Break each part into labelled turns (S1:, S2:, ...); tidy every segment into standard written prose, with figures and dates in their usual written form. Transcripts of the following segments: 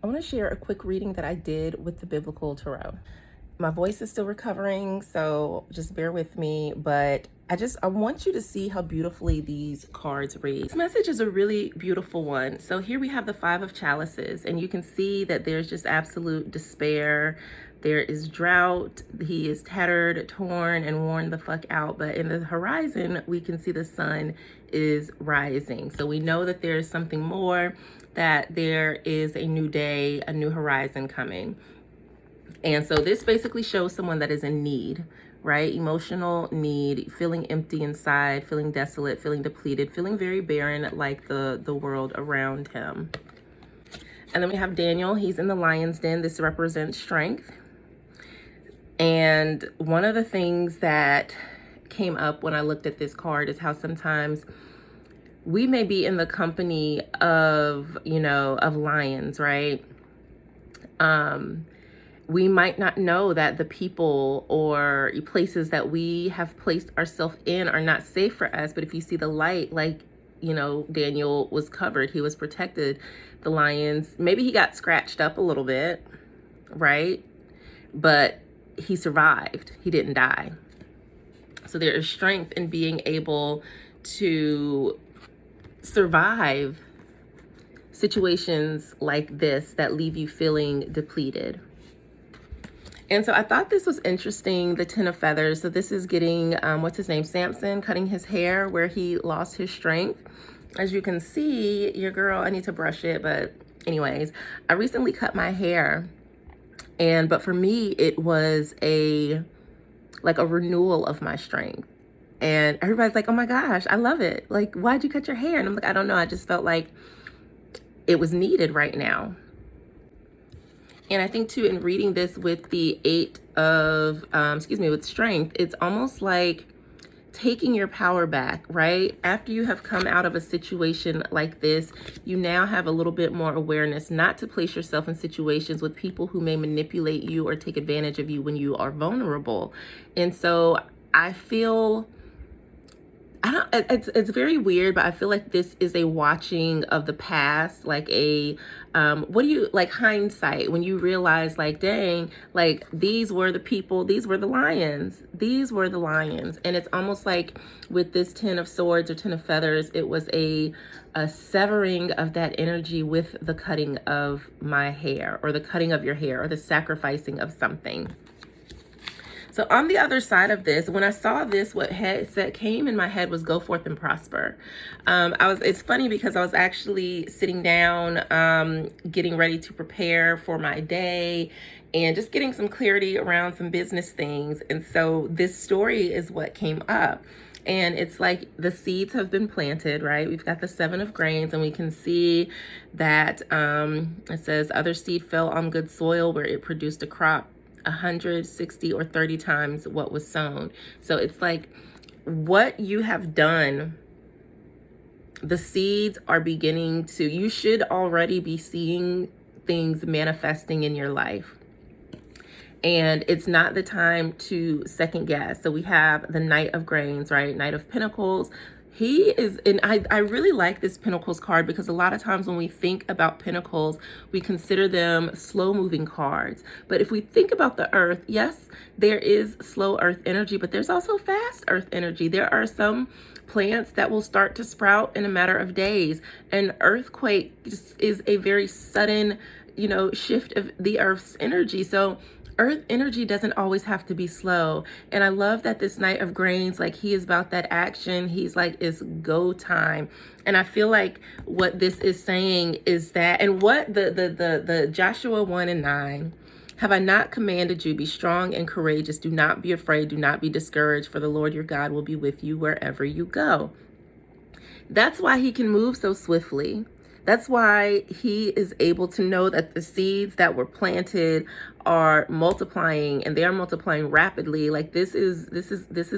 S1: I want to share a quick reading that I did with the Biblical Tarot. My voice is still recovering, so just bear with me, but I want you to see how beautifully these cards read. This message is a really beautiful one. So here we have the Five of Chalices, and you can see that there's just absolute despair. There is drought. He is tattered, torn, and worn the fuck out. But in the horizon, we can see the sun is rising. So we know that there's something more, that there is a new day, a new horizon coming. And so this basically shows someone that is in need, right? Emotional need, feeling empty inside, feeling desolate, feeling depleted, feeling very barren like the world around him. And then we have Daniel. He's in the lion's den. This represents strength. And one of the things that came up when I looked at this card is how sometimes we may be in the company of, of lions, right? We might not know that the people or places that we have placed ourselves in are not safe for us. But if you see the light, like, Daniel was covered, he was protected. The lions, maybe he got scratched up a little bit, right? But he survived. He didn't die. So there is strength in being able to survive situations like this that leave you feeling depleted. And so I thought this was interesting, the Ten of Feathers. So this is getting, what's his name, Samson, cutting his hair where he lost his strength. As you can see, your girl, I need to brush it, but anyways, I recently cut my hair. But for me, it was like a renewal of my strength. And everybody's like, oh my gosh, I love it. Like, why'd you cut your hair? And I'm like, I don't know. I just felt like it was needed right now. And I think too, in reading this with the with strength, it's almost like taking your power back, right? After you have come out of a situation like this, you now have a little bit more awareness not to place yourself in situations with people who may manipulate you or take advantage of you when you are vulnerable. And so I feel, it's very weird, but I feel like this is a watching of the past, like a like hindsight, when you realize, like, dang, like these were the people, these were the lions, and it's almost like with this Ten of Swords or Ten of Feathers, it was a severing of that energy with the cutting of my hair, or the cutting of your hair, or the sacrificing of something. So on the other side of this, when I saw this, what came in my head was go forth and prosper. It's funny because I was actually sitting down, getting ready to prepare for my day and just getting some clarity around some business things. And so this story is what came up. And it's like the seeds have been planted, right? We've got the Seven of Grains, and we can see that it says other seed fell on good soil where it produced a crop 160 or 30 times what was sown. So it's like what you have done, the seeds are beginning to, you should already be seeing things manifesting in your life. And it's not the time to second guess. So we have the Knight of Grains, right? Knight of Pentacles. He is, and I really like this Pentacles card because a lot of times when we think about Pentacles, we consider them slow-moving cards. But if we think about the Earth, yes, there is slow Earth energy, but there's also fast Earth energy. There are some plants that will start to sprout in a matter of days. An earthquake is a very sudden, shift of the Earth's energy. So Earth energy doesn't always have to be slow. And I love that this Knight of Grains, like, he is about that action. He's like, it's go time. And I feel like what this is saying is that, and what the Joshua 1:9, have I not commanded you, be strong and courageous, do not be afraid, do not be discouraged, for the Lord your God will be with you wherever you go. That's why he can move so swiftly. That's why he is able to know that the seeds that were planted are multiplying, and they are multiplying rapidly. Like this is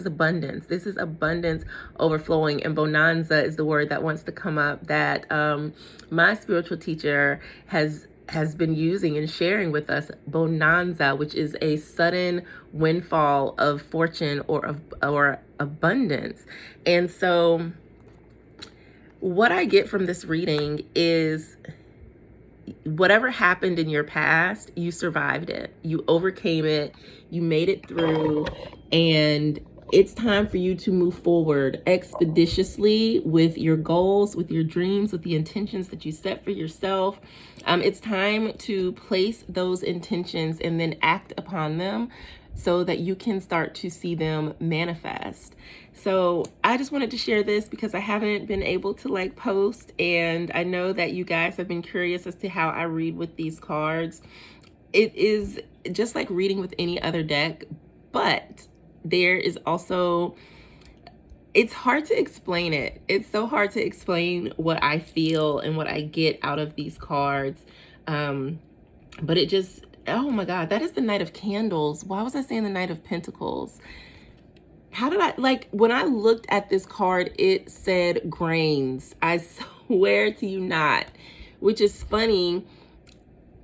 S1: abundance. This is abundance overflowing. And bonanza is the word that wants to come up, that my spiritual teacher has been using and sharing with us. Bonanza, which is a sudden windfall of fortune or abundance. And so what I get from this reading is whatever happened in your past, you survived it, you overcame it, you made it through, and it's time for you to move forward expeditiously with your goals, with your dreams, with the intentions that you set for yourself. It's time to place those intentions and then act upon them so that you can start to see them manifest. So I just wanted to share this because I haven't been able to like post, and I know that you guys have been curious as to how I read with these cards. It is just like reading with any other deck, but there is also, it's hard to explain it. It's so hard to explain what I feel and what I get out of these cards. But it just, oh my God, that is the Knight of Candles. Why was I saying the Knight of Pentacles? How did I, like, when I looked at this card, it said grains. I swear to you not, which is funny.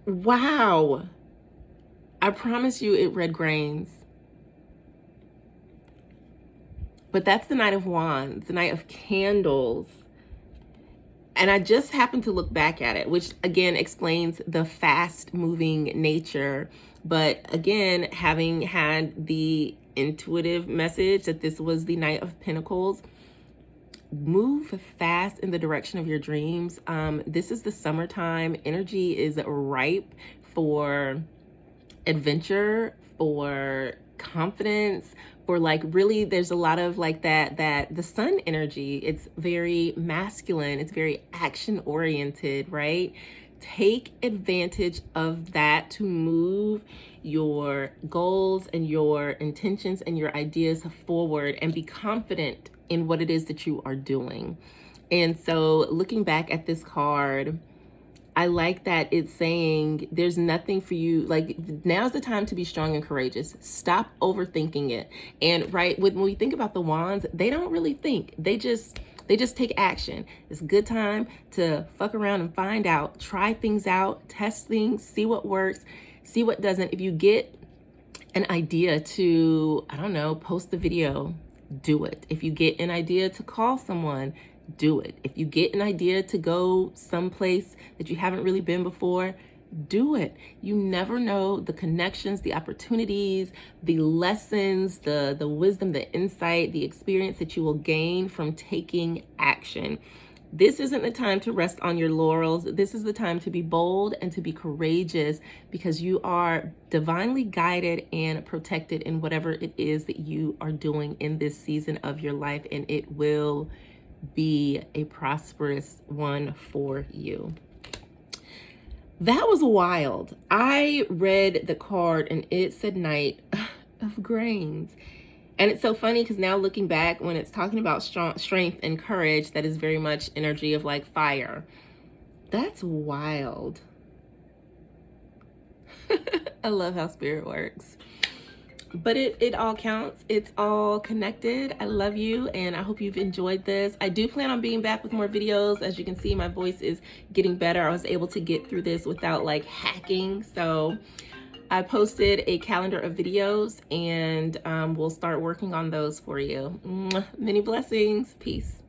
S1: Wow. I promise you it read grains. But that's the Knight of Wands, the Knight of Candles. And I just happened to look back at it, which again explains the fast moving nature. But again, having had the intuitive message that this was the Knight of Pentacles, move fast in the direction of your dreams. This is the summertime. Energy is ripe for adventure, for confidence, for like, really there's a lot of like that the sun energy. It's very masculine, it's very action oriented, right? Take advantage of that to move your goals and your intentions and your ideas forward, and be confident in what it is that you are doing. And so looking back at this card, I like that it's saying there's nothing for you. Like, now's the time to be strong and courageous. Stop overthinking it. And right, when we think about the wands, they don't really think. They just take action. It's a good time to fuck around and find out, try things out, test things, see what works, see what doesn't. If you get an idea to, I don't know, post a video, do it. If you get an idea to call someone, do it. If you get an idea to go someplace that you haven't really been before, do it. You never know the connections, the opportunities, the lessons, the wisdom, the insight, the experience that you will gain from taking action. This isn't the time to rest on your laurels. This is the time to be bold and to be courageous, because you are divinely guided and protected in whatever it is that you are doing in this season of your life, and it will be a prosperous one for you. That was wild. I read the card and it said Knight of Grains. And it's so funny because now looking back, when it's talking about strength and courage, that is very much energy of like fire. That's wild. I love how spirit works. But it all counts. It's all connected. I love you, and I hope you've enjoyed this. I do plan on being back with more videos. As you can see, my voice is getting better. I was able to get through this without like hacking. So I posted a calendar of videos, and we'll start working on those for you. Many blessings. Peace.